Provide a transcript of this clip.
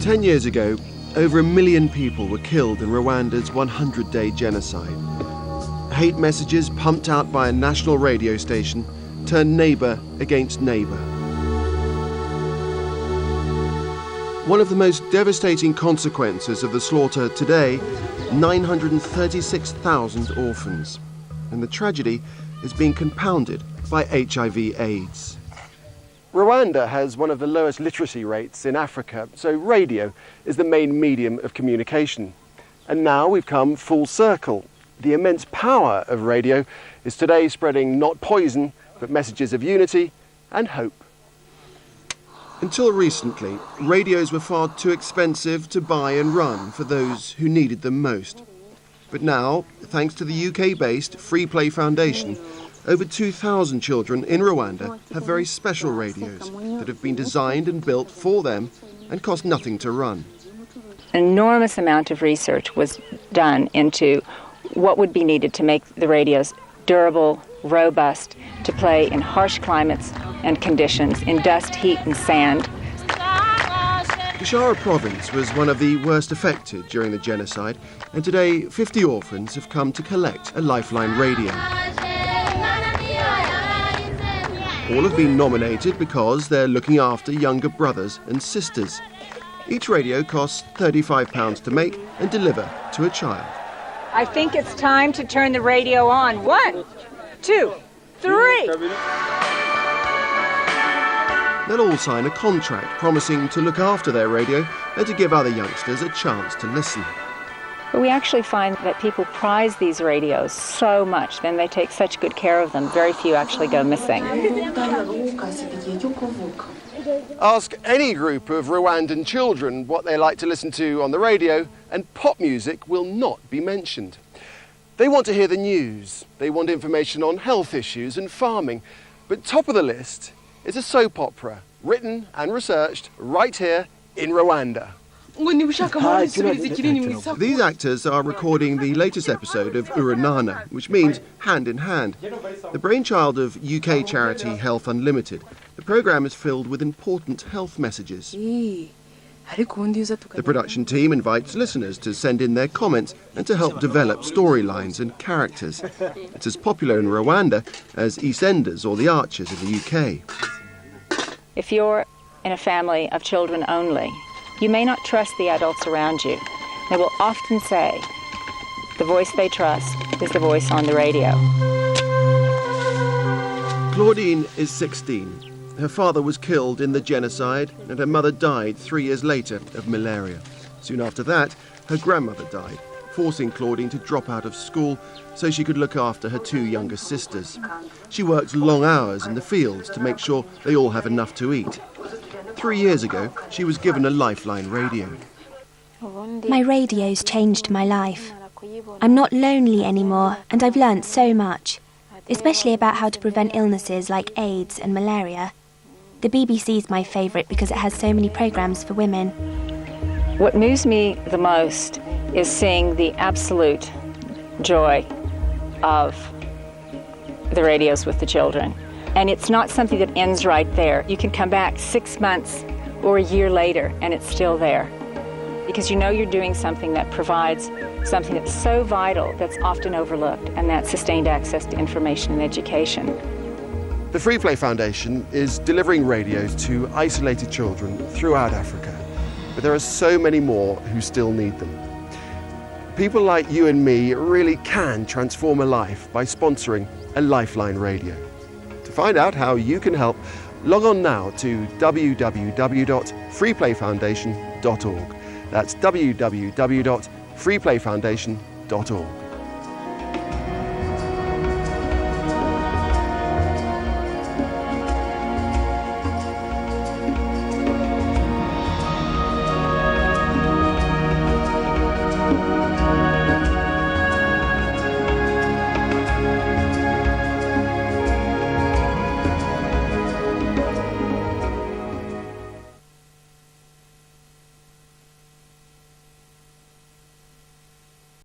10 years ago, over 1 million people were killed in Rwanda's 100-day genocide. Hate messages pumped out by a national radio station turned neighbour against neighbour. One of the most devastating consequences of the slaughter today, 936,000 orphans. And the tragedy is being compounded by HIV/AIDS. Rwanda has one of the lowest literacy rates in Africa, so radio is the main medium of communication. And now we've come full circle. The immense power of radio is today spreading not poison, but messages of unity and hope. Until recently, radios were far too expensive to buy and run for those who needed them most. But now, thanks to the UK-based Free Play Foundation, over 2,000 children in Rwanda have very special radios that have been designed and built for them and cost nothing to run. An enormous amount of research was done into what would be needed to make the radios durable, robust, to play in harsh climates and conditions, in dust, heat and sand. Gashara province was one of the worst affected during the genocide, and today 50 orphans have come to collect a Lifeline radio. All have been nominated because they're looking after younger brothers and sisters. Each radio costs £35 to make and deliver to a child. I think it's time to turn the radio on. 1, 2, 3. They'll all sign a contract promising to look after their radio and to give other youngsters a chance to listen. But we actually find that people prize these radios so much, then they take such good care of them. Very few actually go missing. Ask any group of Rwandan children what they like to listen to on the radio, and pop music will not be mentioned. They want to hear the news. They want information on health issues and farming. But top of the list is a soap opera, written and researched right here in Rwanda. These actors are recording the latest episode of Uranana, which means hand in hand. The brainchild of UK charity Health Unlimited, the programme is filled with important health messages. The production team invites listeners to send in their comments and to help develop storylines and characters. It's as popular in Rwanda as EastEnders or The Archers in the UK. If you're in a family of children only, you may not trust the adults around you. They will often say the voice they trust is the voice on the radio. Claudine is 16. Her father was killed in the genocide and her mother died 3 years later of malaria. Soon after that, her grandmother died, forcing Claudine to drop out of school so she could look after her 2 younger sisters. She works long hours in the fields to make sure they all have enough to eat. 3 years ago, she was given a Lifeline radio. My radio's changed my life. I'm not lonely anymore, and I've learnt so much, especially about how to prevent illnesses like AIDS and malaria. The BBC's my favourite because it has so many programmes for women. What moves me the most is seeing the absolute joy of the radios with the children. And it's not something that ends right there. You can come back 6 months or a year later and it's still there. Because you know you're doing something that provides something that's so vital that's often overlooked, and that's sustained access to information and education. The Free Play Foundation is delivering radios to isolated children throughout Africa. But there are so many more who still need them. People like you and me really can transform a life by sponsoring a Lifeline radio. To find out how you can help, log on now to www.freeplayfoundation.org. That's www.freeplayfoundation.org.